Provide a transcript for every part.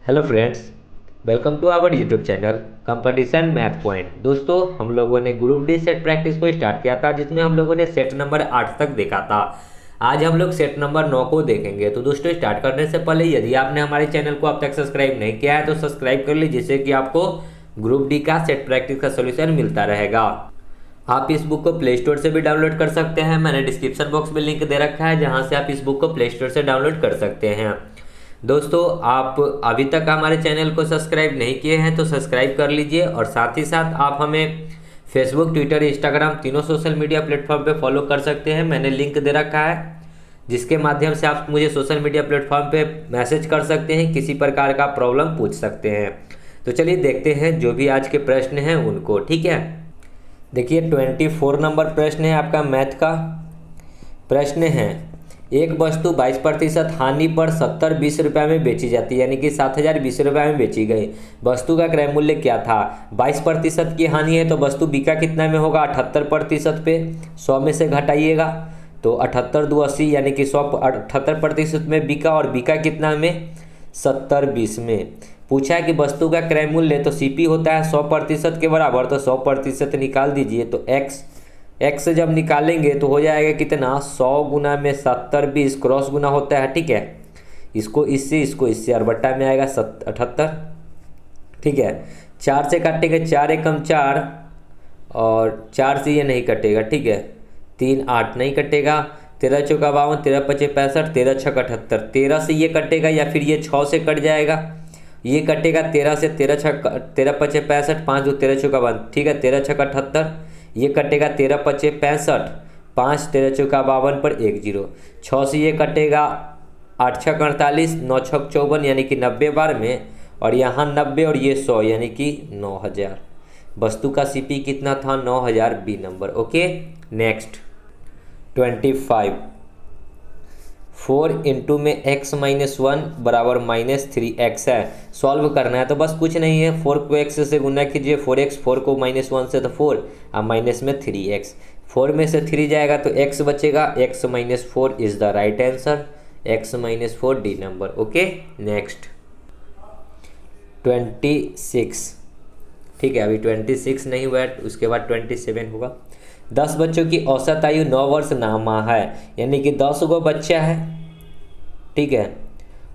Hello friends, welcome to our YouTube channel competition math point. दोस्तों, हम लोगों ने ग्रुप डी सेट प्रैक्टिस को स्टार्ट किया था, जिसमें हम लोगों ने सेट नंबर 8 तक देखा था। आज हम लोग सेट नंबर 9 को देखेंगे। तो दोस्तों, स्टार्ट करने से पहले यदि आपने हमारे चैनल को अब तक सब्सक्राइब नहीं किया है तो सब्सक्राइब कर लीजिए, जिससे कि आपको ग्रुप डी का सेट प्रैक्टिस का सोल्यूशन मिलता रहेगा। आप इस बुक को प्ले स्टोर से भी डाउनलोड कर सकते हैं। मैंने डिस्क्रिप्शन बॉक्स में लिंक दे रखा है, जहां से आप इस बुक को प्ले स्टोर से डाउनलोड कर सकते हैं। दोस्तों, आप अभी तक हमारे चैनल को सब्सक्राइब नहीं किए हैं तो सब्सक्राइब कर लीजिए, और साथ ही साथ आप हमें फेसबुक, ट्विटर, इंस्टाग्राम तीनों सोशल मीडिया प्लेटफॉर्म पे फॉलो कर सकते हैं। मैंने लिंक दे रखा है, जिसके माध्यम से आप मुझे सोशल मीडिया प्लेटफॉर्म पे मैसेज कर सकते हैं, किसी प्रकार का प्रॉब्लम पूछ सकते हैं। तो चलिए देखते हैं जो भी आज के प्रश्न हैं उनको। ठीक है, देखिए 24 नंबर प्रश्न है आपका मैथ का। प्रश्न है, एक वस्तु 22% हानि पर 70-20 रुपये में बेची जाती है, यानी कि 7020 रुपये में बेची गई। वस्तु का क्रय मूल्य क्या था? 22% की हानि है तो वस्तु बिका कितना में होगा? 78% पे। 100 में से घटाइएगा तो 78 2 80, यानी कि 100 78% में बिका, और बिका कितना में? 70-20 में। पूछा है कि वस्तु का क्रय मूल्य, तो सीपी होता है 100% के बराबर, तो 100% निकाल दीजिए। तो एक्स जब निकालेंगे तो हो जाएगा कितना? 100 गुना में 70-20 क्रॉस गुना होता है। ठीक है, इसको इससे और बट्टा में आएगा 78। ठीक है, 4 से काटेंगे, 4 एकम 4, और 4 से ये नहीं कटेगा। ठीक है, 3 8 नहीं कटेगा। 13 चौका 52, 13 पचे 65, 13 छक 78। 13 से ये कटेगा, या फिर ये 6 से कट जाएगा। ये कटेगा 13 से, 13 पचे 65, 5 2 13 चौका 52। ठीक है, 13 छक 78। ये कटेगा 13 पचे 65, 5 13 चौका 52 पर 1 0। 6 से ये कटेगा 8 छक 48, 9 छक 54, यानी कि 90 बार में, और यहाँ 90 और ये 100, यानी कि 9000। वस्तु का सीपी कितना था? 9000 B number. Okay, next 25। 4 into में x माइनस 1 बराबर -3x है। सॉल्व करना है तो बस कुछ नहीं है, 4 को x से गुना कीजिए, 4x, 4 को -1 से तो 4, और माइनस में 3x। 4 में से 3 जाएगा तो x बचेगा। x minus 4 is the right answer. x minus 4 D number. Okay, next 26। ठीक है, अभी 26 नहीं हुआ है, उसके बाद 27 होगा। 10 बच्चों की औसत आयु 9 वर्ष 9 माह है, यानी कि 10 गो बच्चा है। ठीक है,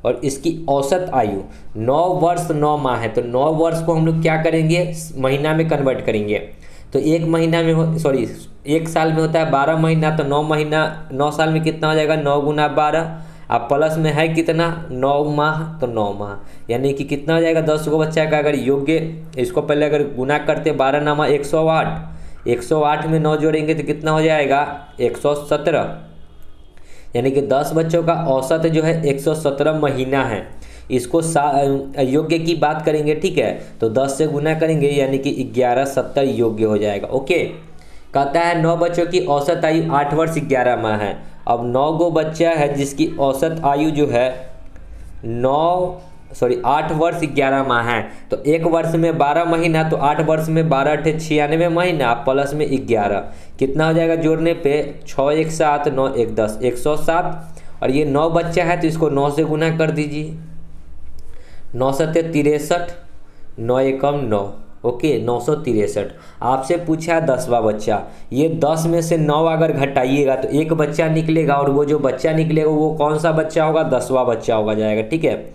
और इसकी औसत आयु 9 वर्ष 9 माह है। तो 9 वर्ष को हम लोग क्या करेंगे? महीना में कन्वर्ट करेंगे। तो एक महीना में एक साल में होता है 12 महीना, तो 9 महीना 9 साल में कितना हो जाएगा? 9 गुना 12। अब प्लस में है कितना? 9 माह, तो 9 माह, यानी कि कितना हो जाएगा? 10 गो बच्चा का अगर योग्य, इसको पहले अगर गुना करते 12 नामा 108, 108 में 9 जोड़ेंगे तो कितना हो जाएगा? 117, यानी कि 10 बच्चों का औसत जो है 117 महीना है। इसको योग्य की बात करेंगे। ठीक है, तो 10 से गुना करेंगे, यानी कि 1170 योग्य हो जाएगा। ओके, कहता है 9 बच्चों की औसत आयु 8 वर्ष 11 माह है। अब 9 गो बच्चा है जिसकी औसत आयु जो है 8 वर्ष 11 माह है। तो एक वर्ष में 12 महीना, तो 8 वर्ष में 12 अठे 96 महीना, प्लस में 11, कितना हो जाएगा जोड़ने पे? 6 1 7, 9 1 10, 107। और ये 9 बच्चा है तो इसको 9 से गुना कर दीजिए। 9 सत्ते 63, 9 एकम 9। ओके, 963। आपसे पूछा है 10वां बच्चा। ये 10 में से 9 अगर घटाइएगा तो एक बच्चा निकलेगा, और वो जो बच्चा निकलेगा वो कौन सा बच्चा होगा? 10वां बच्चा होगा जाएगा। ठीक है,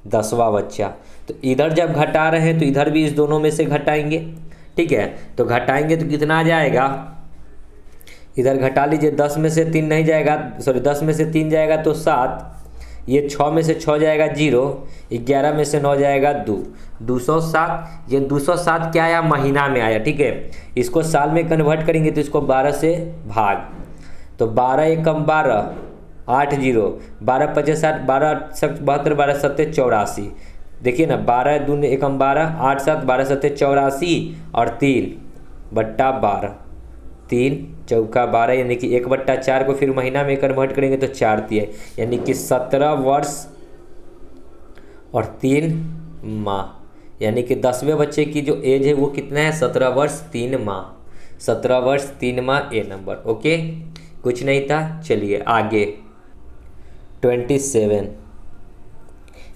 10वां बच्चा। तो इधर जब घटा रहे हैं तो इधर भी इस दोनों में से घटाएंगे। ठीक है, तो घटाएंगे तो कितना आ जाएगा? इधर घटा लीजिए, 10 में से 3 नहीं जाएगा, 10 में से 3 जाएगा तो 7, ये 6 में से 6 जाएगा 0, 11 में से 9 जाएगा 2, 207। ये 207 क्या आया? महीना में आया। ठीक है, इसको साल में कन्वर्ट करेंगे तो इसको 12 से भाग, तो 12 एकम 12, 8 0, 12 पचे 60, 12 72, 12 सत्ते 84। देखिए ना, 12 दूनी एकम 12, 8 7, 12 सत्ते 84, और 3 बट्टा 12, 3 चौका 12, यानी कि 1/4 को फिर महीना में कन्वर्ट करेंगे तो 4 दिए, यानी कि 17 वर्ष और 3 माह, यानी कि 10वें बच्चे की जो एज है वो कितना है? 17 वर्ष 3 माह। 17 वर्ष 3 माह ए नंबर। ओके, कुछ नहीं था। चलिए आगे 27।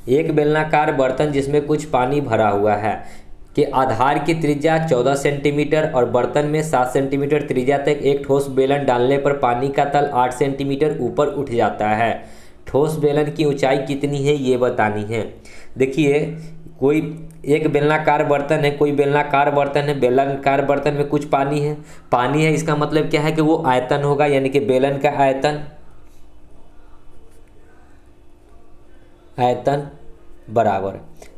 एक बेलनाकार बर्तन जिसमें कुछ पानी भरा हुआ है कि आधार की त्रिज्या 14 सेंटीमीटर और बर्तन में 7 सेंटीमीटर त्रिज्या तक एक ठोस बेलन डालने पर पानी का तल 8 सेंटीमीटर ऊपर उठ जाता है। ठोस बेलन की ऊंचाई कितनी है ये बतानी है। देखिए कोई एक बेलनाकार बर्तन है, कोई बेलनाकार बर्तन है, बेलनाकार बर्तन में कुछ पानी है, इसका मतलब क्या है कि वो आयतन होगा, यानी कि बेलन का आयतन बराबर।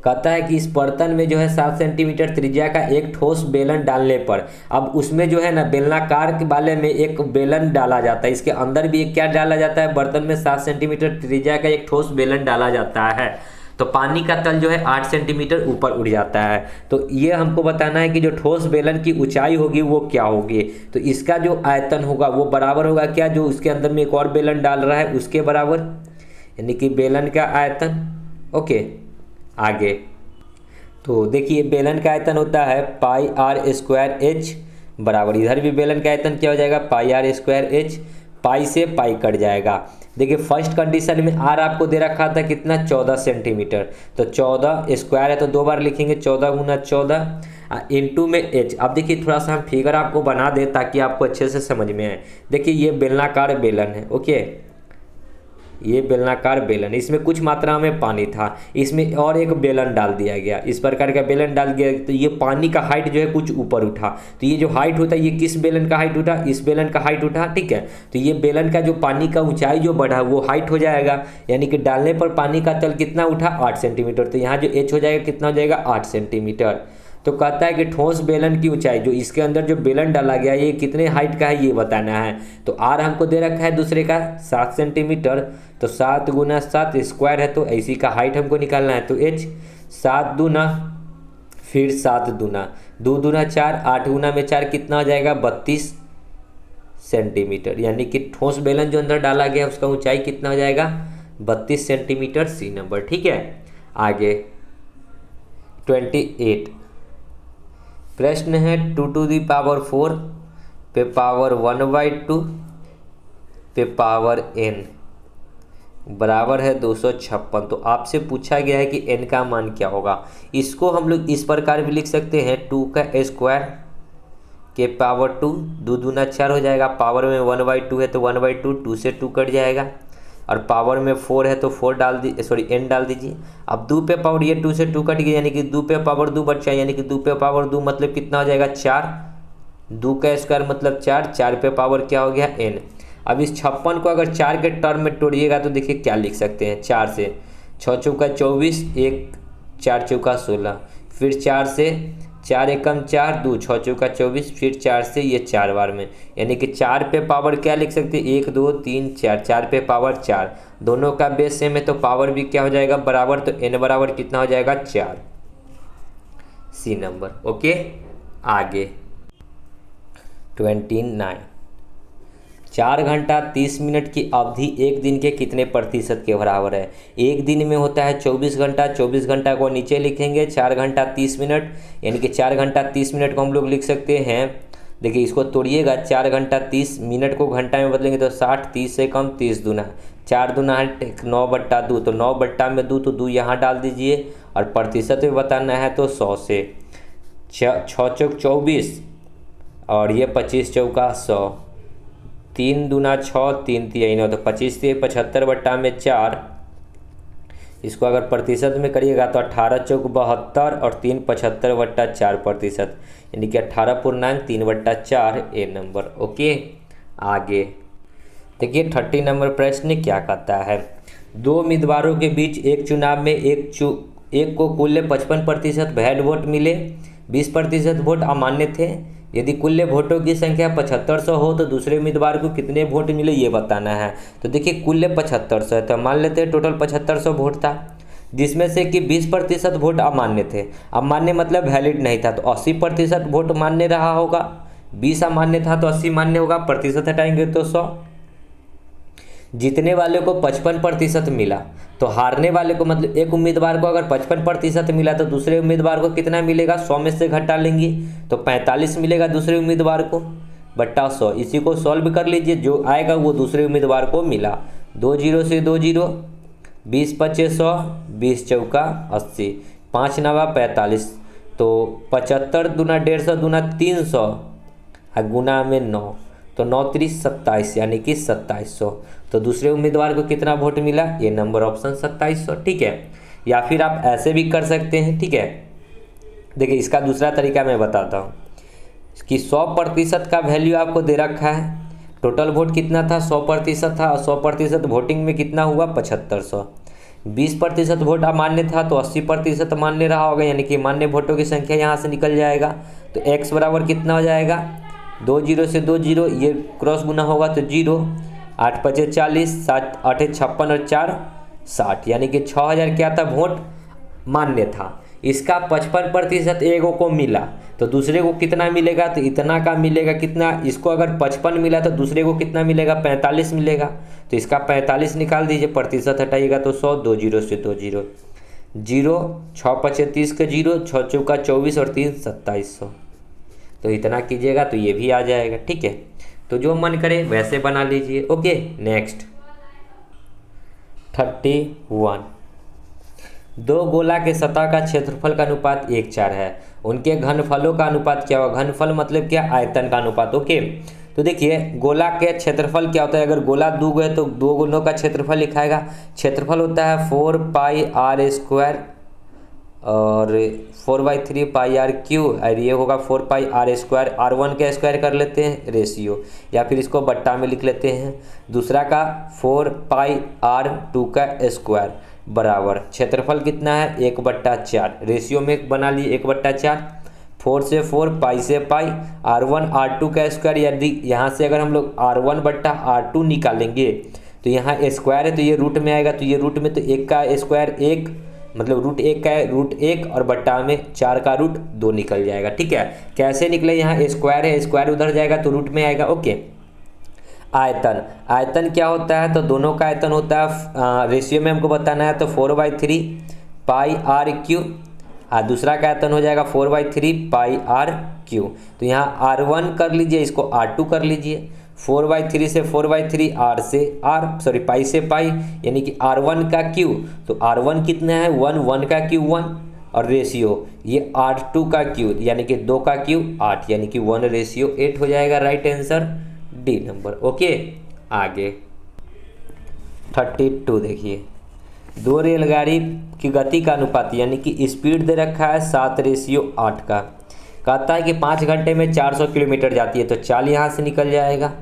कहता है कि इस बर्तन में जो है 7 सेंटीमीटर त्रिज्या का एक ठोस बेलन डालने पर, अब उसमें जो है ना बेलनाकार के वाले में एक बेलन डाला जाता है, इसके अंदर भी एक क्या डाला जाता है, बर्तन में 7 सेंटीमीटर त्रिज्या का एक ठोस बेलन डाला जाता है, तो पानी का तल जो है 8 सेंटीमीटर ऊपर उठ जाता है। तो ये हमको बताना है कि जो ठोस बेलन की ऊंचाई होगी वो क्या होगी। तो इसका जो आयतन होगा वो बराबर होगा क्या, जो उसके अंदर में एक और बेलन डाल रहा है उसके बराबर, यानी कि बेलन का आयतन। ओके आगे, तो देखिए बेलन का आयतन होता है पाई आर स्क्वायर एच बराबर, इधर भी बेलन का आयतन क्या हो जाएगा, पाई आर स्क्वायर एच, पाई से पाई कट जाएगा। देखिए फर्स्ट कंडीशन में आर आपको दे रखा था कितना, 14 सेंटीमीटर, तो 14 स्क्वायर है तो 2 बार लिखेंगे, 14 गुना 14 इंटू में एच। अब देखिए थोड़ा सा हम फिगर आपको बना दे ताकि आपको अच्छे से समझ में आए। देखिए ये बेलनाकार बेलन है, ओके, ये बेलनाकार बेलन, इसमें कुछ मात्रा में पानी था, इसमें और एक बेलन डाल दिया गया, इस प्रकार का बेलन डाल दिया, तो ये पानी का हाइट जो है कुछ ऊपर उठा, तो ये जो हाइट होता है ये किस बेलन का हाइट उठा, इस बेलन का हाइट उठा, ठीक है। तो ये बेलन का जो पानी का ऊंचाई जो बढ़ा वो हाइट हो जाएगा, यानी कि डालने पर पानी का तल कितना उठा, 8 सेंटीमीटर, तो यहाँ जो एच हो जाएगा कितना हो जाएगा, 8 सेंटीमीटर। तो कहता है कि ठोस बेलन की ऊंचाई जो इसके अंदर जो बेलन डाला गया ये कितने हाइट का है ये बताना है। तो आर हमको दे रखा है दूसरे का 7 सेंटीमीटर, तो 7 गुना 7 स्क्वायर है, तो इसी का हाइट हमको निकालना है, तो एच 7 दूना फिर 7 दूना 2 दूना 4, 8 गुना में 4 कितना हो जाएगा, 32 सेंटीमीटर, यानी कि ठोस बेलन जो अंदर डाला गया उसका ऊंचाई कितना हो जाएगा, 32 सेंटीमीटर, सी नंबर, ठीक है। आगे 28 प्रश्न है 2 टू दी पावर 4 पे पावर 1/2 पे पावर n बराबर है 256। तो आपसे पूछा गया है कि n का मान क्या होगा। इसको हम लोग इस प्रकार भी लिख सकते हैं, 2 का स्क्वायर के पावर 2, 2 दूना 4 हो जाएगा, पावर में 1/2 है तो 1/2, 2 से 2 कट जाएगा, और पावर में 4 है तो 4 डाल दी, सॉरी n डाल दीजिए। अब 2 पे पावर, ये 2 से 2 कट गया, यानी कि 2 पे पावर 2 बचा, यानी कि 2 पे पावर 2 मतलब कितना हो जाएगा, 4, 2 का स्क्वायर मतलब 4, 4 पे पावर क्या हो गया, n। अब इस 56 को अगर 4 के टर्म में तोड़िएगा तो देखिए क्या लिख सकते हैं, 4 से 6 चौका 24, 1 4 चौका 16, फिर 4 से 4 एकम 4, 2 6 चौका 24, फिर 4 से ये 4 बार में, यानी कि 4 पे पावर क्या लिख सकते हैं, 1 2 3 4, 4 पे पावर 4, दोनों का बेस सेम है तो पावर भी क्या हो जाएगा, बराबर, तो n बराबर कितना हो जाएगा, 4, सी नंबर। ओके आगे 29 4 घंटा 30 मिनट की अवधि एक दिन के कितने प्रतिशत के बराबर है। एक दिन में होता है 24 घंटा, 24 घंटा को नीचे लिखेंगे, 4 घंटा 30 मिनट, यानी कि 4 घंटा 30 मिनट को हम लोग लिख सकते हैं। देखिए इसको तोड़िएगा, 4 घंटा 30 मिनट को घंटा में बदलेंगे तो 60, 30 से कम 30 दूना, 4 दूना है 9/2, तो 9/2 तो 2 यहाँ डाल दीजिए, और प्रतिशत में बताना है तो 100 से 6 चौक 24 और ये 25 चौका 100, 3 दूना 6, 3 तिहाई 9, तो 25 से 75/4। इसको अगर प्रतिशत में करिएगा तो 18 चौक 72 और 3 75/4 प्रतिशत, यानी कि 18.3/4 ए नंबर। ओके आगे देखिए 30 नंबर प्रश्न क्या कहता है, 2 उम्मीदवारों के बीच एक चुनाव में एक को कुल 55% वैध वोट मिले, 20% वोट अमान्य थे। यदि कुल वोटों की संख्या 7500 हो तो दूसरे उम्मीदवार को कितने वोट मिले ये बताना है। तो देखिए कुल 7500 है तो मान लेते हैं टोटल 7500 वोट था, जिसमें से कि 20% वोट अमान्य थे। अमान्य मतलब वैलिड नहीं था, तो 80% वोट मान्य रहा होगा, 20 अमान्य था तो 80 मान्य होगा, प्रतिशत हटाएंगे तो 100। जीतने वाले को 55% मिला, तो हारने वाले को मतलब एक उम्मीदवार को अगर 55% मिला तो दूसरे उम्मीदवार को कितना मिलेगा, 100 में से घटा लेंगे तो 45 मिलेगा दूसरे उम्मीदवार को बट्टा 100। इसी को सॉल्व कर लीजिए, जो आएगा वो दूसरे उम्मीदवार को मिला। 2 0 से 2 0 20 × 5 = 100, 20 चौका 80, 5 नवा 45, तो 75 दूना 150 दूना 300 और गुना में 9, तो 9 3 27 यानी कि 2700। तो दूसरे उम्मीदवार को कितना वोट मिला? ये नंबर ऑप्शन 2700। ठीक है, या फिर आप ऐसे भी कर सकते हैं। ठीक है, देखिए इसका दूसरा तरीका मैं बताता हूँ कि 100% का वैल्यू आपको दे रखा है। टोटल वोट कितना था? 100% था, और 100% वोटिंग में कितना हुआ? 7500। 20% वोट अमान्य था तो 80% मान्य रहा होगा, यानी कि मान्य वोटों की संख्या यहाँ से निकल जाएगा। तो x बराबर कितना हो जाएगा? 2 0 से 2 0, ये क्रॉस गुना होगा तो 0, 8 5 40, 7 8 56 और 4 60, यानी कि 6000 क्या था? वोट मान्य था। इसका 55% एगो को मिला, तो दूसरे को कितना मिलेगा? तो इतना का मिलेगा। कितना? इसको अगर 55 मिला तो दूसरे को कितना मिलेगा? 45 मिलेगा। तो इसका 45 निकाल दीजिए, प्रतिशत हटाइएगा तो 100, 2 0 से 2 0, 0 6 5 30 का 0, 6 चौका 24 और 3 2700। तो इतना कीजिएगा तो ये भी आ जाएगा। ठीक है, तो जो मन करे वैसे बना लीजिए। Okay, next 31। दो गोला के सतह का क्षेत्रफल का अनुपात 1:4 है। उनके घनफलों का अनुपात क्या होगा? घनफल मतलब क्या? आयतन का अनुपात। ओके, तो देखिए गोला के क्षेत्रफल क्या होता है? अगर गोला दो है तो दो गोलों का क्षेत्रफल लिखाएगा। क्षेत्रफल होता है 4πr² और 4/3πr³ और ये होगा 4πr²। r1 का स्क्वायर कर लेते हैं रेशियो, या फिर इसको बट्टा में लिख लेते हैं। दूसरा का 4πr² का स्क्वायर बराबर क्षेत्रफल कितना है? 1/4। रेशियो में बना लिए 1/4। 4 से 4, पाई से पाई, r1 r2 का स्क्वायर। यदि यहाँ से अगर हम लोग r1/r2 निकालेंगे तो यहाँ स्क्वायर है तो ये रूट में आएगा, तो ये रूट में तो 1 का स्क्वायर 1, मतलब √1 का √1 और बट्टा में 4 का √2 निकल जाएगा। ठीक है, कैसे निकले? यहाँ स्क्वायर है, स्क्वायर उधर जाएगा तो रूट में आएगा। ओके, आयतन। आयतन क्या होता है? तो दोनों का आयतन होता है, रेशियो में हमको बताना है तो 4/3πr³ और दूसरा का आयतन हो जाएगा 4/3πr³। तो यहाँ r1 कर लीजिए, इसको r2 कर लीजिए। 4/3 से 4/3, r से r, सॉरी पाई से पाई, यानी कि r1 का क्यू। तो r1 कितना है? 1, 1 का क्यू 1 और रेशियो ये r2 का क्यू, यानी कि 2 का क्यू 8, यानी कि 1:8 हो जाएगा। Right answer D number. Okay, आगे 32 देखिए। दो रेलगाड़ी की गति का अनुपात यानी कि स्पीड दे रखा है 7:8 का। कहता है कि 5 घंटे में 400 किलोमीटर जाती है, तो चाल यहाँ से निकल जाएगा।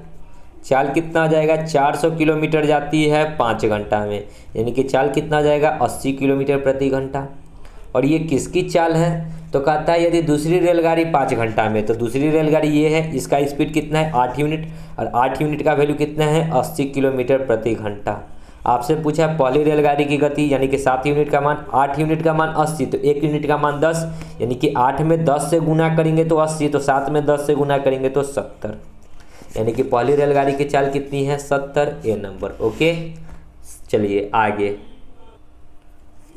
चाल कितना आ जाएगा? 400 किलोमीटर जाती है 5 घंटा में, यानी कि चाल कितना आ जाएगा? 80 किलोमीटर प्रति घंटा। और ये किसकी चाल है? तो कहता है यदि दूसरी रेलगाड़ी 5 घंटा में, तो दूसरी रेलगाड़ी ये है, इसका स्पीड कितना है? 8 यूनिट, और 8 यूनिट का वैल्यू कितना है? 80 किलोमीटर प्रति घंटा। आपसे पूछा पहली रेलगाड़ी की गति यानी कि 7 यूनिट का मान, 8 यूनिट का मान 80, तो 1 यूनिट का मान 10, यानी कि 8 में 10 से गुना करेंगे तो 80, तो 7 में 10 से गुना करेंगे तो 70, यानी कि पहली रेलगाड़ी की चाल कितनी है? 70, ए नंबर। ओके, चलिए आगे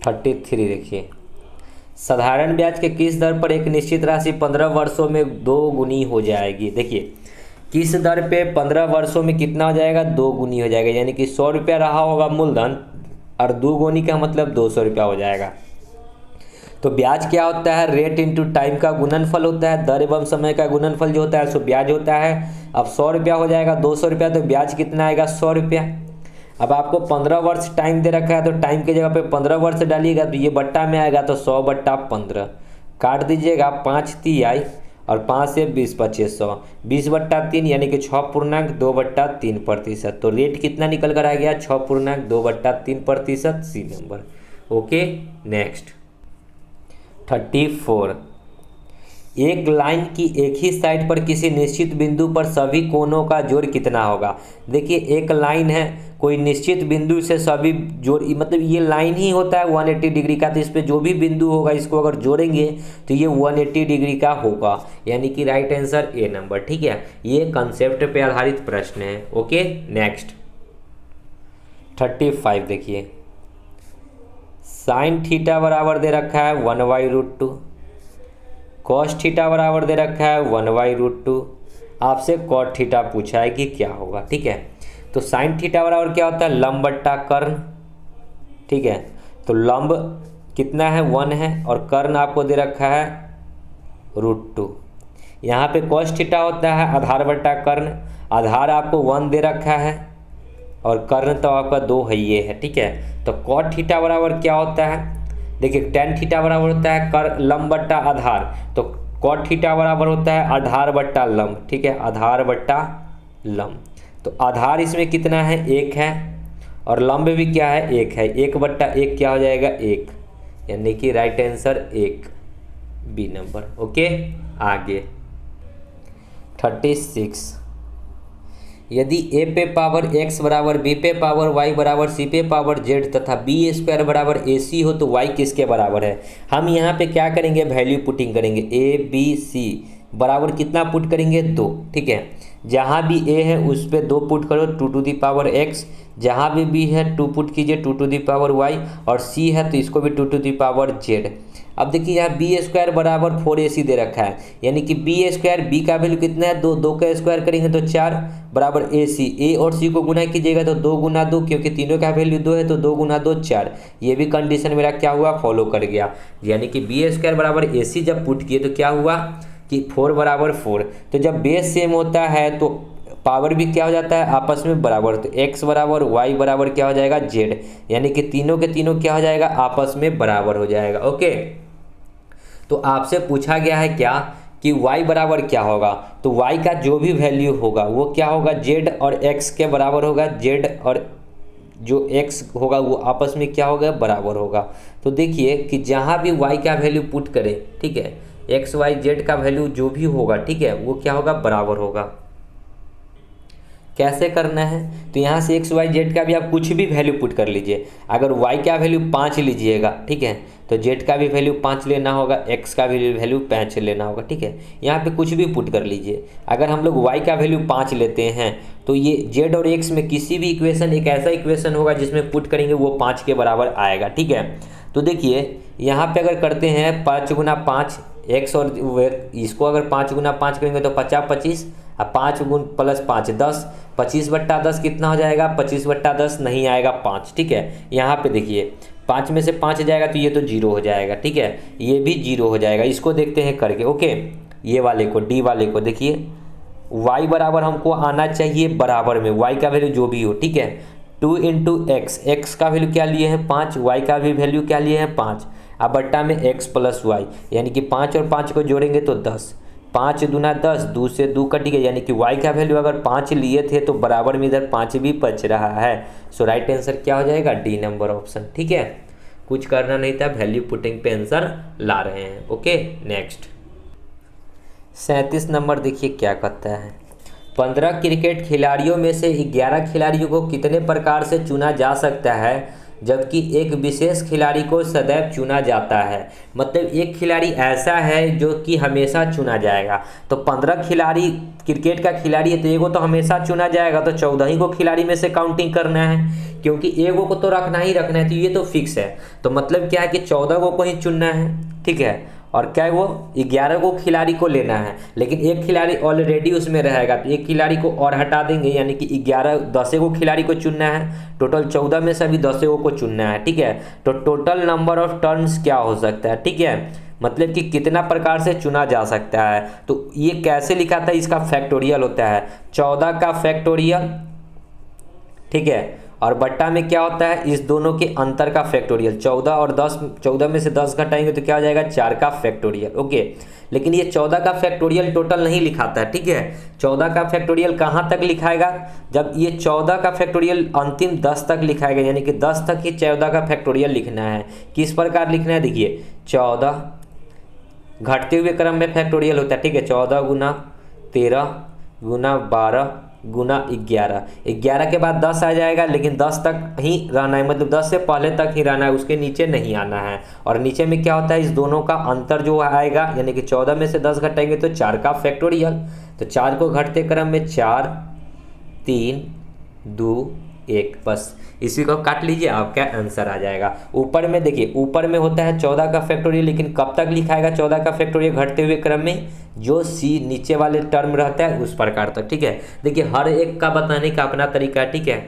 33 देखिए। साधारण ब्याज के किस दर पर एक निश्चित राशि 15 वर्षों में 2 गुनी हो जाएगी? देखिए किस दर पे 15 वर्षों में कितना हो जाएगा? 2 गुनी हो जाएगा, यानी कि 100 रुपया रहा होगा मूलधन और 2 गुनी का मतलब 200 रुपया हो जाएगा। तो ब्याज क्या होता है? रेट इंटू टाइम का गुणनफल होता है। दर एवं समय का गुणनफल जो होता है सो ब्याज होता है। अब 100 रुपया हो जाएगा 200 रुपया, तो ब्याज कितना आएगा? 100 रुपया। अब आपको 15 वर्ष टाइम दे रखा है, तो टाइम की जगह पे 15 वर्ष डालिएगा तो ये बट्टा में आएगा, तो 100/15 काट दीजिएगा। 5 तिहाई और 5 से 20 2500, 20/3 यानी कि 6.2/3%। तो रेट कितना निकल कर आ गया? 6.2/3%, सी नंबर। Okay, next 34। एक लाइन की एक ही साइड पर किसी निश्चित बिंदु पर सभी कोणों का जोड़ कितना होगा? देखिए एक लाइन है, कोई निश्चित बिंदु से सभी जोड़, मतलब ये लाइन ही होता है 180 डिग्री का, तो इस पर जो भी बिंदु होगा इसको अगर जोड़ेंगे तो ये 180 डिग्री का होगा, यानी कि राइट आंसर ए नंबर। ठीक है, ये कंसेप्ट पे आधारित प्रश्न है। ओके, नेक्स्ट 35 देखिए। साइन थीटा बराबर दे रखा है 1/√2, कॉस थीटा बराबर दे रखा है 1/√2। आपसे कॉट थीटा पूछा है कि क्या होगा। ठीक है, तो साइन थीटा बराबर क्या होता है? लंब बट्टा कर्ण, ठीक है। तो लंब कितना है 1 है और कर्ण आपको दे रखा है √2। यहाँ पे cos थीटा होता है आधार बटा कर्ण, आधार आपको 1 दे रखा है और कर्ण तो आपका 2 है ये है, ठीक है। तो cot थीटा बराबर क्या होता है, देखिए tan थीटा बराबर होता है कर लंब बट्टा आधार, तो cot थीटा बराबर होता है आधार बट्टा लंब, ठीक है, आधार बट्टा लंब। तो आधार इसमें कितना है 1 है और लंब भी क्या है 1 है, 1/1 क्या हो जाएगा 1, यानी कि right answer 1 B number. Okay आगे 36, यदि a पे पावर x बराबर b पे पावर y बराबर c पे पावर z तथा b² बराबर ac हो तो y किसके बराबर है। हम यहाँ पे क्या करेंगे, वैल्यू पुटिंग करेंगे, a b c बराबर कितना पुट करेंगे 2, ठीक है। जहाँ भी a है उस पर 2 पुट करो 2 x, जहाँ भी b है 2 पुट कीजिए 2 y और c है तो इसको भी 2 z। अब देखिए यहाँ b² बराबर 4ac दे रखा है, यानी कि b² b का वैल्यू कितना है 2, 2 का स्क्वायर करेंगे तो 4 बराबर ac, a और c को गुना कीजिएगा तो 2 गुना 2, क्योंकि तीनों का वैल्यू 2 है तो 2 गुना 2 4। ये भी कंडीशन मेरा क्या हुआ फॉलो कर गया, यानी कि b² बराबर ac जब पुट किए तो क्या हुआ कि 4 बराबर 4। तो जब बेस सेम होता है तो पावर भी क्या हो जाता है आपस में बराबर, तो x बराबर y बराबर क्या हो जाएगा z, यानी कि तीनों के तीनों क्या हो जाएगा आपस में बराबर हो जाएगा। ओके, तो आपसे पूछा गया है क्या कि y बराबर क्या होगा, तो y का जो भी वैल्यू होगा वो क्या होगा z और x के बराबर होगा, z और जो x होगा वो आपस में क्या होगा बराबर होगा। तो देखिए कि जहाँ भी y का वैल्यू पुट करें, ठीक है, x y z का वैल्यू जो भी होगा, ठीक है, वो क्या होगा बराबर होगा। कैसे करना है, तो यहाँ से x y z का भी आप कुछ भी वैल्यू पुट कर लीजिए। अगर y का वैल्यू 5 लीजिएगा, ठीक है, तो z का भी वैल्यू 5 लेना होगा, x का भी वैल्यू 5 लेना होगा, ठीक है। यहाँ पे कुछ भी पुट कर लीजिए। अगर हम लोग y का वैल्यू 5 लेते हैं तो ये z और x में किसी भी इक्वेशन एक ऐसा इक्वेशन होगा जिसमें पुट करेंगे वो 5 के बराबर आएगा, ठीक है। तो देखिए यहाँ पे अगर करते हैं 5 गुना 5 x और इसको अगर 5 गुना 5 करेंगे तो 50 25, अब 5 गुण प्लस 5 10, 25/10 कितना हो जाएगा 25/10 नहीं आएगा 5, ठीक है। यहाँ पे देखिए 5 में से 5 जाएगा तो ये तो 0 हो जाएगा, ठीक है, ये भी 0 हो जाएगा। इसको देखते हैं करके। ओके, ये वाले को डी वाले को देखिए y बराबर हमको आना चाहिए बराबर में, y का वैल्यू जो भी हो, ठीक है, 2 × x, x का वैल्यू क्या लिए हैं 5, y का भी वैल्यू क्या लिए हैं 5, अब बट्टा में x + y, यानी कि 5 और 5 को जोड़ेंगे तो 10, 5 दूना 10, 2 से 2 कट गया, यानी कि y का वैल्यू अगर 5 लिए थे तो बराबर में इधर 5 भी बच रहा है। सो राइट आंसर क्या हो जाएगा डी नंबर ऑप्शन, ठीक है। कुछ करना नहीं था, वैल्यू पुटिंग पे आंसर ला रहे हैं। ओके नेक्स्ट 37 नंबर देखिए क्या कहता है, 15 क्रिकेट खिलाड़ियों में से 11 खिलाड़ियों को कितने प्रकार से चुना जा सकता है जबकि एक विशेष खिलाड़ी को सदैव चुना जाता है। मतलब एक खिलाड़ी ऐसा है जो कि हमेशा चुना जाएगा। तो 15 खिलाड़ी क्रिकेट का खिलाड़ी है तो एगो तो हमेशा चुना जाएगा, तो 14 ही को खिलाड़ी में से काउंटिंग करना है, क्योंकि एगो को तो रखना ही रखना है, तो ये तो फिक्स है। तो मतलब क्या है कि 14 को ही चुनना है, ठीक है, और क्या वो 11 को खिलाड़ी को लेना है, लेकिन एक खिलाड़ी ऑलरेडी उसमें रहेगा तो एक खिलाड़ी को और हटा देंगे, यानी कि 10 को खिलाड़ी को चुनना है, टोटल 14 में से अभी 10 को चुनना है, ठीक है। तो टोटल नंबर ऑफ टर्न्स क्या हो सकता है, ठीक है, मतलब कि कितना प्रकार से चुना जा सकता है। तो ये कैसे लिखा था, इसका फैक्टोरियल होता है 14 का फैक्टोरियल, ठीक है, और बट्टा में क्या होता है इस दोनों के अंतर का फैक्टोरियल, 14 और 10, 14 में से 10 घटाएंगे तो क्या हो जाएगा 4 का फैक्टोरियल। ओके, लेकिन ये 14 का फैक्टोरियल टोटल नहीं लिखाता है, ठीक है। 14 का फैक्टोरियल कहाँ तक लिखाएगा, जब ये 14 का फैक्टोरियल अंतिम 10 तक लिखाएगा, यानी कि 10 तक ही 14 का फैक्टोरियल लिखना है। किस प्रकार लिखना है, देखिए 14 घटते हुए क्रम में फैक्टोरियल होता है, ठीक है, 14 गुना 13 गुना 12 गुना 11 के बाद 10 आ जाएगा, लेकिन 10 तक ही रहना है, मतलब 10 से पहले तक ही रहना है, उसके नीचे नहीं आना है। और नीचे में क्या होता है इस दोनों का अंतर जो आएगा, यानी कि 14 में से 10 घटाएंगे तो 4 का फैक्टोरियल, तो 4 को घटते क्रम में 4 3 2 1, बस इसी को काट लीजिए, आपका आंसर आ जाएगा। ऊपर में देखिए, ऊपर में होता है 14 का फैक्टोरियल, लेकिन कब तक लिखाएगा 14 का फैक्टोरियल घटते हुए क्रम में, जो सी नीचे वाले टर्म रहता है उस प्रकार तक, ठीक है। देखिए हर एक का बताने का अपना तरीका है, ठीक है।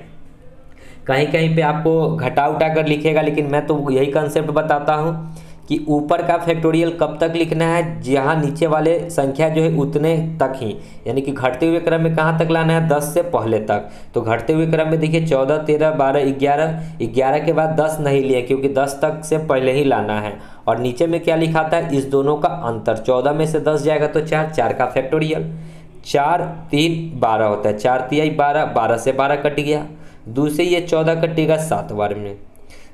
कहीं कहीं पे आपको घटा उठा कर लिखेगा, लेकिन मैं तो यही कंसेप्ट बताता हूँ कि ऊपर का फैक्टोरियल कब तक लिखना है, जहाँ नीचे वाले संख्या जो है उतने तक ही, यानी कि घटते हुए क्रम में कहाँ तक लाना है, 10 से पहले तक। तो घटते हुए क्रम में देखिए 14, 13, 12, 11, 11 के बाद 10 नहीं लिए क्योंकि 10 तक से पहले ही लाना है। और नीचे में क्या लिखा था, इस दोनों का अंतर, 14 में से 10 जाएगा तो 4, 4 का फैक्टोरियल, 4, 3, 12 होता है, 4 तिहाई 12, 12 से 12 कट गया, दूसरे ये 14 कटेगा 7 बार में,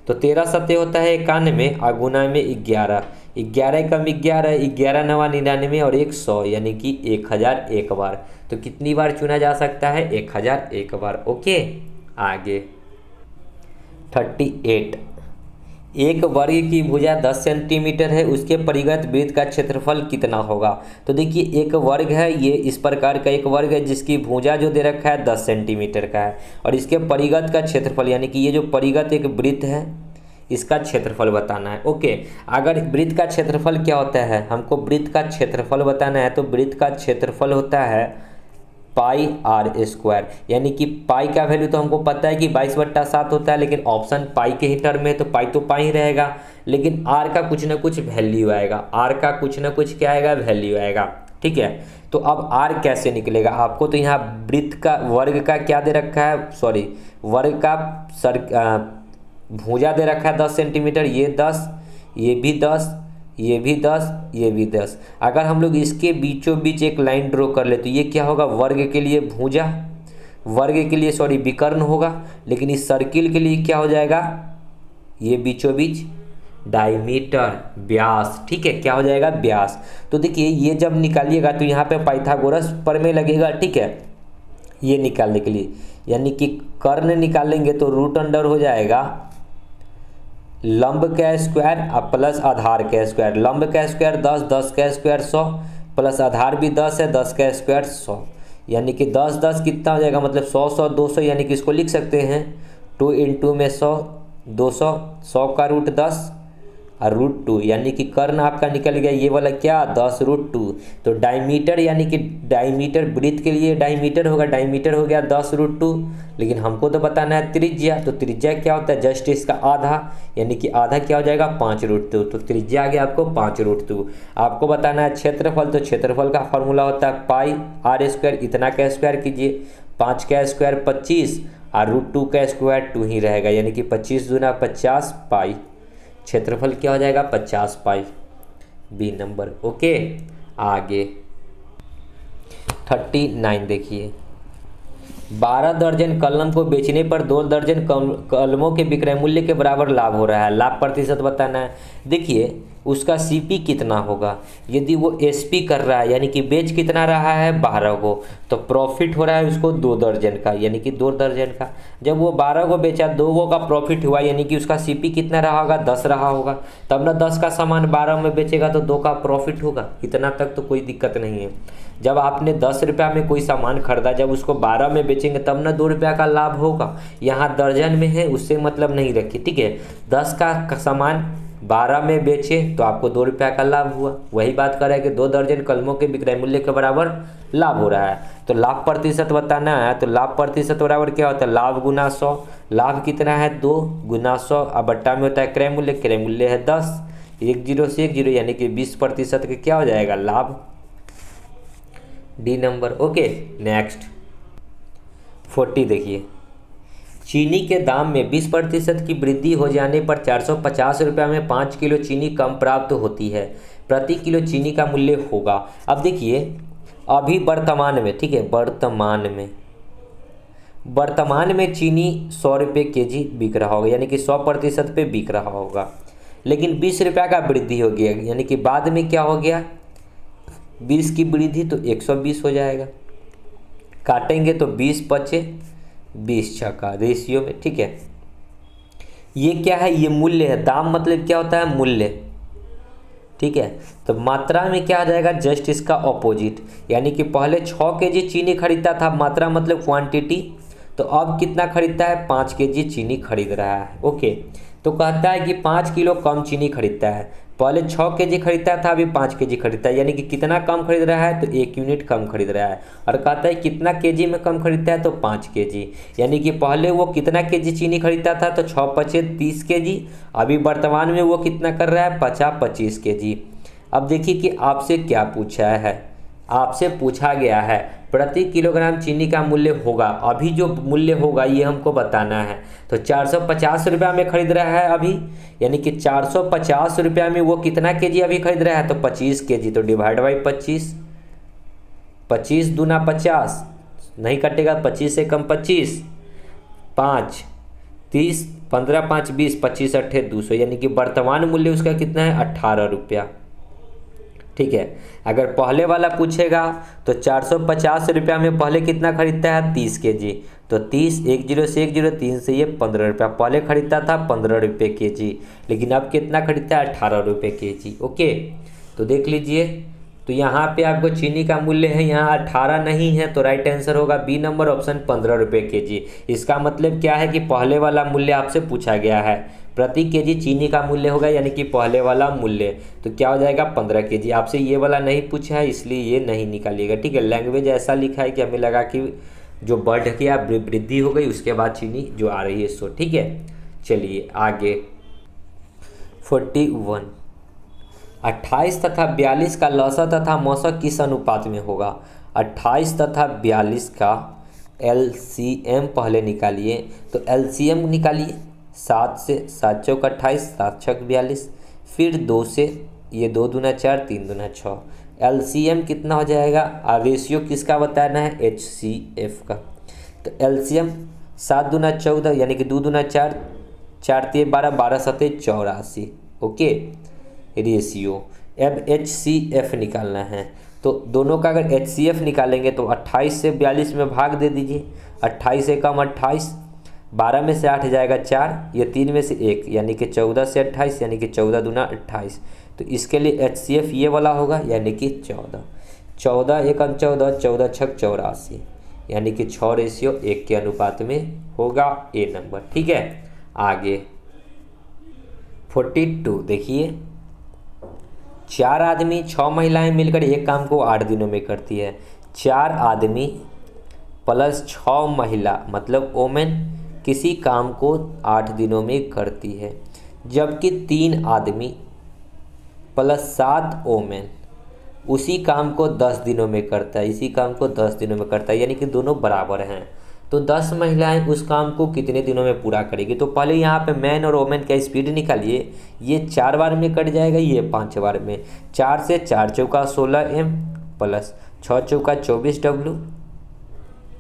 तो 13 सत्ते होता है 91, और गुना में 11, 11 कम 11, 11 नवा 99 और 100, यानी कि 1001 बार। तो कितनी बार चुना जा सकता है, 1001 बार। ओके, आगे 38, एक वर्ग की भुजा 10 सेंटीमीटर है, उसके परिगत वृत्त का क्षेत्रफल कितना होगा। तो देखिए एक वर्ग है, ये इस प्रकार का एक वर्ग है जिसकी भुजा जो दे रखा है 10 सेंटीमीटर का है, और इसके परिगत का क्षेत्रफल, यानी कि ये जो परिगत एक वृत्त है इसका क्षेत्रफल बताना है। ओके, अगर वृत्त का क्षेत्रफल क्या होता है, हमको वृत्त का क्षेत्रफल बताना है, तो वृत्त का क्षेत्रफल होता है पाई आर स्क्वायर, यानी कि पाई का वैल्यू तो हमको पता है कि 22/7 होता है, लेकिन ऑप्शन पाई के ही टर्म में है तो पाई तो पाई ही रहेगा, लेकिन आर का कुछ ना कुछ वैल्यू आएगा, आर का कुछ ना कुछ क्या आएगा, वैल्यू आएगा। ठीक है, तो अब आर कैसे निकलेगा, आपको तो यहाँ वृत्त का वर्ग का क्या दे रखा है, सॉरी वर्ग का भुजा दे रखा है 10 सेंटीमीटर, ये 10, ये भी 10, ये भी 10, ये भी 10। अगर हम लोग इसके बीचों बीच एक लाइन ड्रॉ कर ले तो ये क्या होगा, वर्ग के लिए भुजा, वर्ग के लिए सॉरी विकर्ण होगा, लेकिन इस सर्किल के लिए क्या हो जाएगा, ये बीचों बीच डायमीटर, व्यास। ठीक है, क्या हो जाएगा, व्यास। तो देखिए ये जब निकालिएगा तो यहाँ पे पाइथागोरस प्रमेय लगेगा। ठीक है, ये निकालने के लिए, यानी कि कर्ण निकालेंगे तो रूट अंडर हो जाएगा लंब का स्क्वायर और प्लस आधार का स्क्वायर, लंब का स्क्वायर 10, 10 का स्क्वायर 100, प्लस आधार भी 10 है, 10 का स्क्वायर 100, यानी कि 10, 10 कितना हो जाएगा, मतलब 100, 100, 200, यानी कि इसको लिख सकते हैं 2 × में 100, 200, 100 का रूट 10 और √2, यानी कि कर्ण आपका निकल गया ये वाला क्या, 10√2। तो डायमीटर, यानी कि डायमीटर वृत्त के लिए डायमीटर होगा, डायमीटर हो गया 10√2, लेकिन हमको तो बताना है त्रिज्या, तो त्रिज्या क्या होता है, जस्ट इसका आधा, यानी कि आधा क्या हो जाएगा, 5√2, तो त्रिज्या आ गया आपको 5√2। आपको बताना है क्षेत्रफल, तो क्षेत्रफल का फॉर्मूला होता है पाई आर स्क्वायर, इतना का स्क्वायर कीजिए, 5 का स्क्वायर 25 और √2 का स्क्वायर 2 ही रहेगा, यानी कि 25 × 50 पाई, क्षेत्रफल क्या हो जाएगा, 50 पाई, बी नंबर। ओके, आगे 39 देखिए, 12 दर्जन कलम को बेचने पर 2 दर्जन कलमों के विक्रय मूल्य के बराबर लाभ हो रहा है, लाभ प्रतिशत बताना है। देखिए उसका सीपी कितना होगा, यदि वो एसपी कर रहा है यानी कि बेच कितना रहा है, 12 को, तो प्रॉफिट हो रहा है उसको 2 दर्जन का, यानी कि 2 दर्जन का। जब वो 12 को बेचा, 2 का प्रॉफिट हुआ, यानी कि उसका सीपी कितना रहा होगा, 10 रहा होगा, तब ना 10 का सामान 12 में बेचेगा तो 2 का प्रॉफिट होगा। इतना तक तो कोई दिक्कत नहीं है। जब आपने 10 रुपया में कोई सामान खरीदा, जब उसको 12 में बेचेंगे तब ना 2 रुपया का लाभ होगा। यहाँ दर्जन में है, उससे मतलब नहीं रखिए, ठीक है। 10 का सामान 12 में बेचे तो आपको 2 रुपया का लाभ हुआ। वही बात कर रहा है कि 2 दर्जन कलमों के विक्रय मूल्य के बराबर लाभ हो रहा है। तो लाभ प्रतिशत बताना है, तो लाभ प्रतिशत बराबर क्या होता है, लाभ गुना 100। लाभ कितना है, 2 × 100, अब बट्टा में होता है क्रय मूल्य, क्रय मूल्य है 10, 10 से 10, यानी कि 20% के क्या हो जाएगा, लाभ, डी नंबर। ओके, नेक्स्ट 40 देखिए, चीनी के दाम में 20% की वृद्धि हो जाने पर 450 रुपये में 5 किलो चीनी कम प्राप्त होती है। प्रति किलो चीनी का मूल्य होगा। अब देखिए अभी वर्तमान में, ठीक है, वर्तमान में चीनी 100 रुपये kg बिक रहा होगा, यानी कि 100% पे बिक रहा होगा, लेकिन 20 रुपया का वृद्धि हो गया, यानी कि बाद में क्या हो गया, 20 की वृद्धि तो 120 हो जाएगा। काटेंगे तो 20 बचे 20 छक्का रेशियो में, ठीक है। ये क्या है, ये मूल्य है। दाम मतलब क्या होता है, मूल्य, ठीक है। तो मात्रा में क्या आ जाएगा, जस्ट इसका ऑपोजिट, यानी कि पहले 6 kg चीनी खरीदता था, मात्रा मतलब क्वांटिटी, तो अब कितना खरीदता है, 5 kg चीनी खरीद रहा है। ओके, तो कहता है कि 5 किलो कम चीनी खरीदता है। पहले 6 kg खरीदता था, अभी 5 kg खरीदता है, यानी कि कितना कम खरीद रहा है, तो 1 यूनिट कम खरीद रहा है। और कहता है कितना केजी में कम खरीदता है, तो 5 kg, यानी कि पहले वो कितना केजी चीनी खरीदता था, तो 6×5 = 30 kg। अभी वर्तमान में वो कितना कर रहा है, 50-25 kg। अब देखिए कि आपसे क्या पूछा है, आपसे पूछा गया है प्रति किलोग्राम चीनी का मूल्य होगा, अभी जो मूल्य होगा ये हमको बताना है। तो 450 रुपया में खरीद रहा है अभी, यानी कि 450 रुपया में वो कितना केजी अभी खरीद रहा है, तो 25 kg। तो डिवाइड बाई 25, 25 दूना 50 नहीं कटेगा, 25 से कम 25, 5 30, 15 5 20, 25 8 200, यानी कि वर्तमान मूल्य उसका कितना है, 18 रुपया। ठीक है, अगर पहले वाला पूछेगा तो 450 रुपया में पहले कितना खरीदता है, 30 kg। तो 30, 10 से 10, 3 से ये 15 रुपया, पहले खरीदता था 15 रुपये kg, लेकिन अब कितना खरीदता है, 18 रुपये kg। ओके, तो देख लीजिए, तो यहाँ पे आपको चीनी का मूल्य है, यहाँ 18 नहीं है, तो राइट आंसर होगा बी नंबर ऑप्शन, 15 रुपये kg। इसका मतलब क्या है कि पहले वाला मूल्य आपसे पूछा गया है, प्रति केजी चीनी का मूल्य होगा, यानी कि पहले वाला मूल्य, तो क्या हो जाएगा, 15 kg। आपसे ये वाला नहीं पूछा है, इसलिए ये नहीं निकालिएगा। ठीक है, लैंग्वेज ऐसा लिखा है कि हमें लगा कि जो बढ़ गया, वृद्धि हो गई, उसके बाद चीनी जो आ रही है सो। ठीक है, चलिए आगे। 41, 28 तथा 42 का लौसा तथा मौसा किस अनुपात में होगा। 28 तथा 42 का LCM पहले निकालिए, तो LCM निकालिए, 7 से 7 चौक 28, 7 छक 42, फिर 2 से, ये 2 दूना 4, 3 दूना 6, LCM कितना हो जाएगा, रेशियो किसका बताना है, HCF का। तो LCM 7 दूना 14, यानी कि 2 दूना 4, 4 3 12, 12 7 84। Okay, ratio. अब HCF निकालना है, तो दोनों का अगर HCF निकालेंगे तो 28 से 42 में भाग दे दीजिए, 28 से कम 28, 12 में से 8 जाएगा 4, ये 3 में से 1, यानी कि 14 से 28, यानी कि 14 दूना 28। तो इसके लिए HCF ये वाला होगा, यानी कि 14, 14 1 14, 14 छक 84, यानी कि 6:1 के अनुपात में होगा ए नंबर। ठीक है, आगे 42 देखिए, 4 आदमी 6 महिलाएं मिलकर एक काम को 8 दिनों में करती है। 4 आदमी प्लस 6 महिला मतलब वोमेन किसी काम को 8 दिनों में करती है, जबकि 3 आदमी प्लस 7 वोमेन उसी काम को 10 दिनों में करता है, इसी काम को 10 दिनों में करता है, यानी कि दोनों बराबर हैं। तो 10 महिलाएं उस काम को कितने दिनों में पूरा करेगी। तो पहले यहाँ पे मैन और वोमेन का स्पीड निकालिए, ये 4 बार में कट जाएगा, ये 5 बार में। 4 से 4 चौका 16M प्लस 6 चौका 24W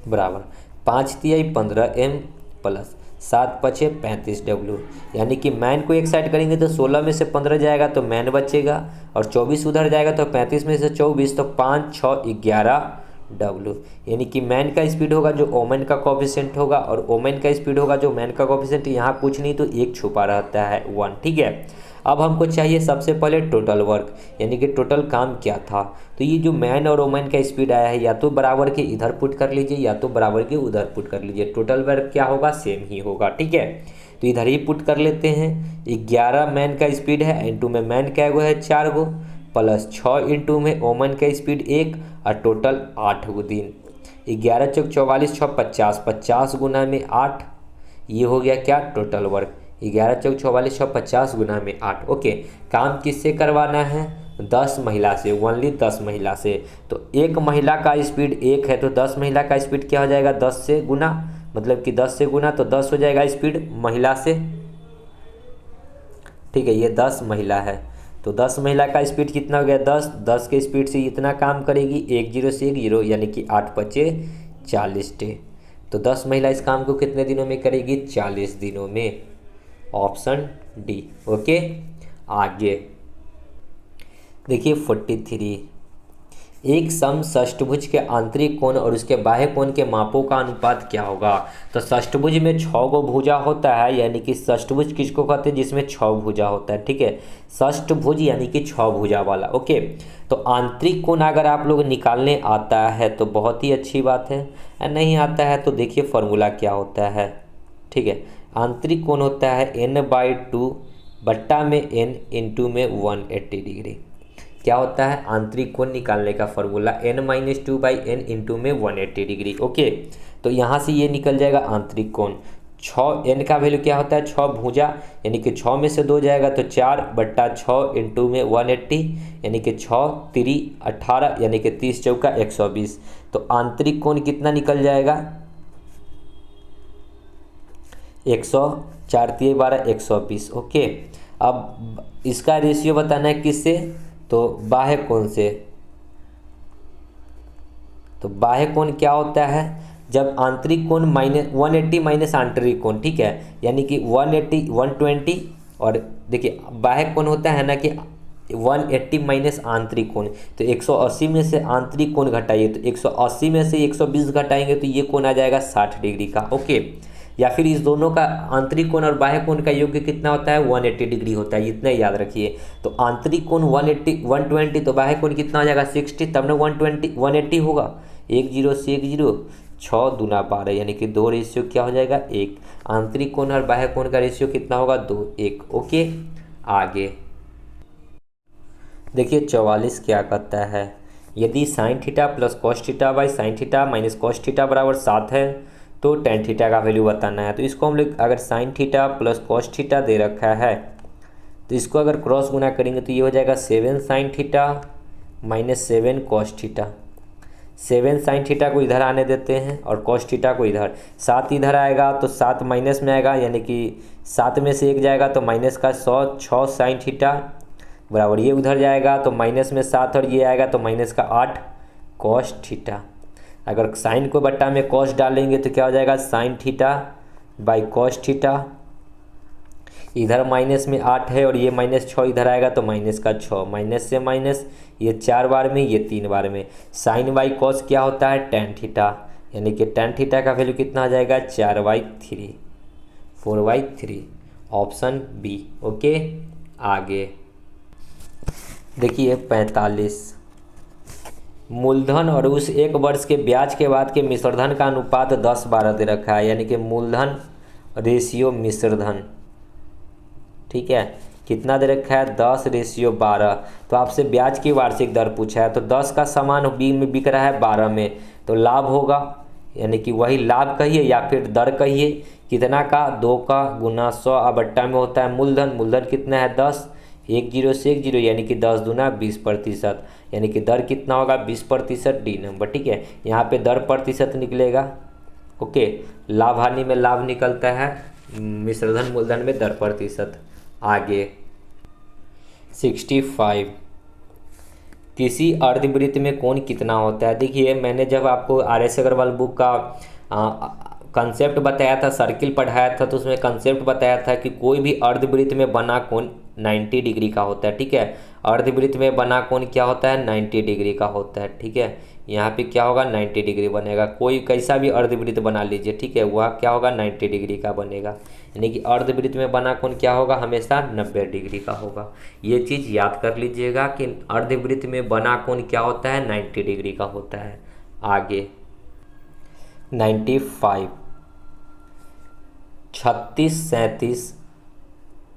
बराबर 5 तिहाई 15M प्लस 7 पछे 35W, यानी कि मैन को एक साइड करेंगे तो 16 में से 15 जाएगा तो मैन बचेगा, और 24 उधर जाएगा तो 35 में से 24, तो 5 6 11W, यानी कि मैन का स्पीड होगा जो वोमेन का कोफिशिएंट होगा, और वोमेन का स्पीड होगा जो मैन का कोफिशिएंट। यहाँ कुछ नहीं तो एक छुपा रहता है 1। ठीक है, अब हमको चाहिए सबसे पहले टोटल वर्क, यानी कि टोटल काम क्या था। तो ये जो मैन और वोमेन का स्पीड आया है, या तो बराबर के इधर पुट कर लीजिए, या तो बराबर के उधर पुट कर लीजिए, टोटल वर्क क्या होगा, सेम ही होगा। ठीक है, तो इधर ही पुट कर लेते हैं। 11 मैन का स्पीड है, इंटू में मैन क्या गो है 4 गो, प्लस 6 इंटू में वोमेन का स्पीड 1, और टोटल 8 गो दिन। 11 चौक 44, 6 50, 50 गुना में 8, ये हो गया क्या, टोटल वर्क। 11 चौक 44, 6 50 गुना में 8। ओके, काम किससे करवाना है, 10 महिला से, ओनली 10 महिला से। तो एक महिला का स्पीड 1 है, तो 10 महिला का स्पीड क्या हो जाएगा, 10 से गुना, मतलब कि 10 से गुना, तो 10 हो जाएगा स्पीड महिला से। ठीक है, ये 10 महिला है, तो 10 महिला का स्पीड कितना हो गया, 10, 10 के स्पीड से इतना काम करेगी, 1 0 से 1 0, यानी कि 8 पचे 40 डे। तो 10 महिला इस काम को कितने दिनों में करेगी, 40 दिनों में, ऑप्शन डी। ओके, आगे देखिए 43, एक समषष्टभुज के आंतरिक कोण और उसके बाह्य कोण के मापों का अनुपात क्या होगा। तो षष्टभुज में 6 गो भुजा होता है, यानी कि षष्टभुज किसको कहते हैं, जिसमें 6 भुजा होता है। ठीक है, षष्टभुज यानी कि 6 भुजा वाला। ओके, तो आंतरिक कोण अगर आप लोग निकालने आता है तो बहुत ही अच्छी बात है, नहीं आता है तो देखिए फॉर्मूला क्या होता है। ठीक है, आंतरिक कोण होता है n/2 बट्टा में n इंटू में 180 डिग्री। क्या होता है आंतरिक कोण निकालने का फॉर्मूला n-2/n इंटू में 180 डिग्री। ओके, तो यहाँ से ये निकल जाएगा आंतरिक कोण। 6 n का वैल्यू क्या होता है 6 भुजा, यानी कि 6 में से 2 जाएगा तो 4/6 इंटू में 180, यानी कि 6×3=18, यानी कि 30×4=120। तो आंतरिक कोण कितना निकल जाएगा 104×3=12 120। ओके, अब इसका रेशियो बताना है किससे, तो बाह्य कोण से। तो बाह्य कोण क्या होता है जब आंतरिक कोण -180 माइनस आंतरिक कोण, ठीक है, यानी कि 180 120, और देखिए बाह्य कोण होता है ना कि 180 माइनस आंतरिक कोण, तो 180 में से आंतरिक कोण घटाइए, तो 180 में से 120 घटाएंगे तो ये कोण आ जाएगा 60 डिग्री का। ओके, या फिर इस दोनों का आंतरिक कोण और बाह्य कोण का योग कितना होता है 180 डिग्री होता है, इतना याद रखिए। तो आंतरिक कोण 120, तो बाह्य कोण कितना हो जाएगा 60, तब ना 180 होगा। 10 से 10, 6 दूना 12, यानी कि 2 रेशियो क्या हो जाएगा 1। आंतरिक कोण और बाह्य कोण का रेशियो कितना होगा 2 1। ओके, आगे देखिए 44 क्या कहता है, यदि sign theta plus cos theta by sine theta minus cos theta बराबर 7 है तो टेन थीटा का वैल्यू बताना है। तो इसको हम लोग अगर sine theta plus cos theta दे रखा है तो इसको अगर क्रॉस गुना करेंगे तो ये हो जाएगा 7 sine theta minus 7 cos theta. 7 sine theta को इधर आने देते हैं और कॉस थीटा को इधर, 7 इधर आएगा तो 7 माइनस में आएगा, यानी कि 7 में से 1 जाएगा तो माइनस का 100, 6 साइन थीटा बराबर ये उधर जाएगा तो माइनस में 7 और ये आएगा तो माइनस का 8 कॉस थीटा। अगर साइन को बट्टा में कॉस डालेंगे तो क्या हो जाएगा sine theta by cos theta, इधर माइनस में 8 है और ये -6 इधर आएगा तो माइनस का 6, माइनस से माइनस, ये 4 बार में ये 3 बार में। साइन बाई कॉस क्या होता है टेन थीटा, यानी कि टेन थीटा का वैल्यू कितना आ जाएगा 4/3 4/3, ऑप्शन बी। ओके, आगे देखिए 45, मूलधन और उस 1 वर्ष के ब्याज के बाद के मिश्रधन का अनुपात 10-12 दे रखा है, यानी कि मूलधन रेशियो मिश्रधन, ठीक है, कितना दे रखा है 10/12। तो आपसे ब्याज की वार्षिक दर पूछा है, तो 10 का सामान बी में बिक रहा है 12 में, तो लाभ होगा, यानी कि वही लाभ कहिए या फिर दर कहिए, कितना का 2 का गुना 100 बट्टा में होता है मूलधन। मूलधन कितना है 10, 10 से 10, यानी कि 10 दूना 20%, यानी कि दर कितना होगा 20%, डी नंबर। ठीक है, यहाँ पे दर प्रतिशत निकलेगा। ओके, लाभ हानि में लाभ निकलता है, मिश्रधन मूलधन में दर प्रतिशत। आगे 65, किसी अर्धवृत्त में कोण कितना होता है। देखिए मैंने जब आपको RS अग्रवाल बुक का कंसेप्ट बताया था, सर्किल पढ़ाया था, तो उसमें कंसेप्ट बताया था कि कोई भी अर्धवृत्त में बना कोण 90 डिग्री का होता है। ठीक है, अर्धवृत्त में बना कोण क्या होता है 90 डिग्री का होता है। ठीक है, यहाँ पे क्या होगा 90 डिग्री बनेगा, कोई कैसा भी अर्धवृत्त बना लीजिए, ठीक है, वह क्या होगा 90 डिग्री का बनेगा, यानी कि अर्धवृत्त में बना कोण क्या होगा हमेशा 90 डिग्री का होगा। ये चीज़ याद कर लीजिएगा कि अर्धवृत्त में बना कोण क्या होता है 90 डिग्री का होता है। आगे 95, 36, 37,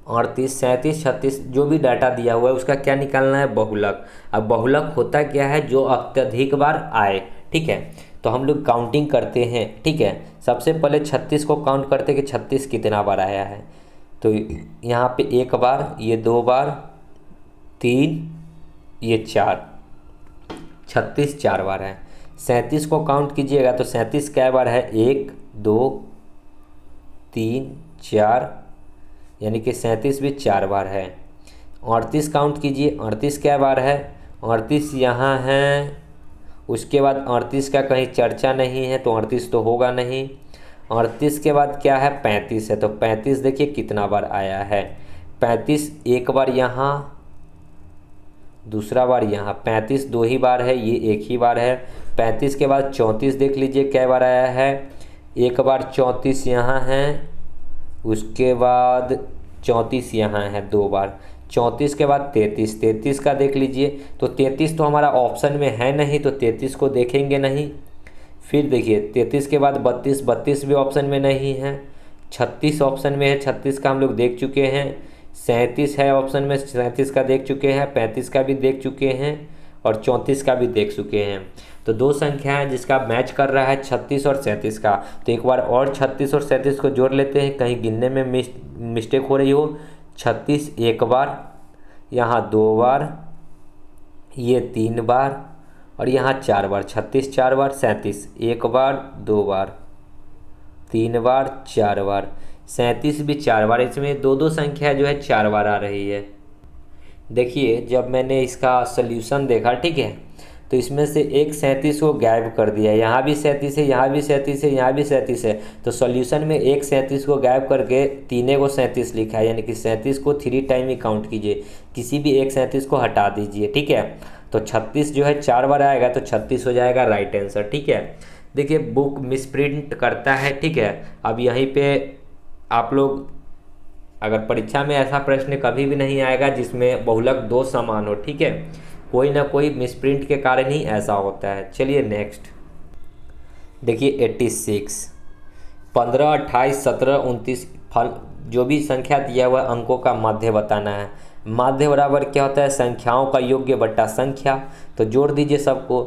38, 37, 36 जो भी डाटा दिया हुआ है उसका क्या निकालना है बहुलक। अब बहुलक होता क्या है जो अत्यधिक बार आए। ठीक है, तो हम लोग काउंटिंग करते हैं। ठीक है, सबसे पहले 36 को काउंट करते कि 36 कितना बार आया है, तो यहाँ पे 1 बार, ये 2 बार, 3, ये 4, 36 4 बार है। 37 को काउंट कीजिएगा तो 37 क्या बार है 1 2 3 4, यानी कि 37 भी 4 बार है। 38 काउंट कीजिए, 38 क्या बार है, 38 यहाँ है, उसके बाद 38 का कहीं चर्चा नहीं है तो 38 तो होगा नहीं। 38 के बाद क्या है 35 है, तो 35 देखिए कितना बार आया है, 35 1 बार यहाँ, दूसरा बार यहाँ, 35 2 ही बार है, ये 1 ही बार है। 35 के बाद 34 देख लीजिए क्या बार आया है, 1 बार 34 यहाँ है, उसके बाद 34 यहाँ है 2 बार। 34 के बाद 33, 33 का देख लीजिए, तो 33 तो हमारा ऑप्शन में है नहीं तो 33 को देखेंगे नहीं। फिर देखिए 33 के बाद 32, 32 भी ऑप्शन में नहीं है। 36 ऑप्शन में है, 36 का हम लोग देख चुके हैं। 37 है ऑप्शन में, 37 का देख चुके हैं, 35 का भी देख चुके हैं और 34 का भी देख चुके हैं। तो दो संख्या है जिसका मैच कर रहा है 36 और 37 का। तो एक बार और 36 और 37 को जोड़ लेते हैं, कहीं गिनने में मिस्टेक हो रही हो। 36 एक बार, यहाँ 2 बार, ये 3 बार और यहाँ 4 बार। 36 4 बार, 37 एक बार, 2 बार, 3 बार, 4 बार। 37 भी 4 बार, इसमें दो संख्या जो है 4 बार आ रही है। देखिए जब मैंने इसका सल्यूशन देखा, ठीक है, तो इसमें से एक 37 को गायब कर दिया। यहाँ भी 37 है, यहाँ भी 37 है, यहाँ भी 37 है। तो सॉल्यूशन में एक 37 को गायब करके तीने को 37 लिखा है, यानी कि 37 को 3 टाइम ही काउंट कीजिए, किसी भी एक 37 को हटा दीजिए। ठीक है, तो 36 जो है 4 बार आएगा, तो 36 हो जाएगा राइट आंसर। ठीक है, देखिए बुक मिसप्रिंट करता है। ठीक है, अब यहीं पे आप लोग, अगर परीक्षा में ऐसा प्रश्न कभी भी नहीं आएगा जिसमें बहुलक 2 समान हो। ठीक है, कोई ना कोई मिसप्रिंट के कारण ही ऐसा होता है। चलिए नेक्स्ट देखिए 86, 15, 28, 17, 29 फल जो भी संख्या दिया हुआ है अंकों का माध्य बताना है। माध्य बराबर क्या होता है, संख्याओं का योग्य बट्टा संख्या। तो जोड़ दीजिए सबको,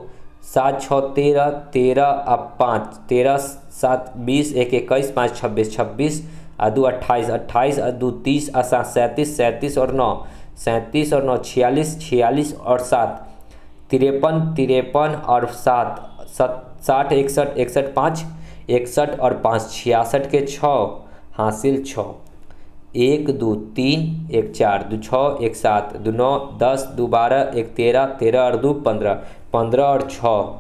7 6 13, 13 अब 5, 13 7 20, 1 21, 5 26, 26 2 28, 28 2 30, 37, 37 और 9, 37 और 9 46, 46 और 7 53, 53 और 7 60, 61, 61 5, 61 और 5 66 के 6 हासिल 6, 1 2 3 1 4 2 6 1 7 2 9 10 2 12 1 13, 13 और 2 15, 15 और 6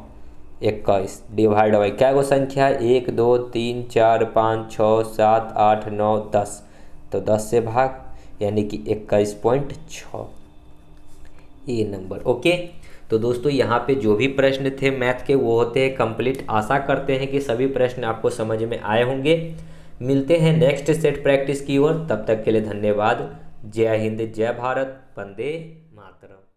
21। डिवाइड बाई क्या वो संख्या है, 1 2 3 4 5 6 7 8 9 10। तो 10 से भाग, यानी कि 21.6 ये नंबर। ओके, तो दोस्तों यहाँ पे जो भी प्रश्न थे मैथ के वो होते हैं कंप्लीट। आशा करते हैं कि सभी प्रश्न आपको समझ में आए होंगे। मिलते हैं नेक्स्ट सेट प्रैक्टिस की ओर, तब तक के लिए धन्यवाद। जय हिंद, जय भारत, वंदे मातरम।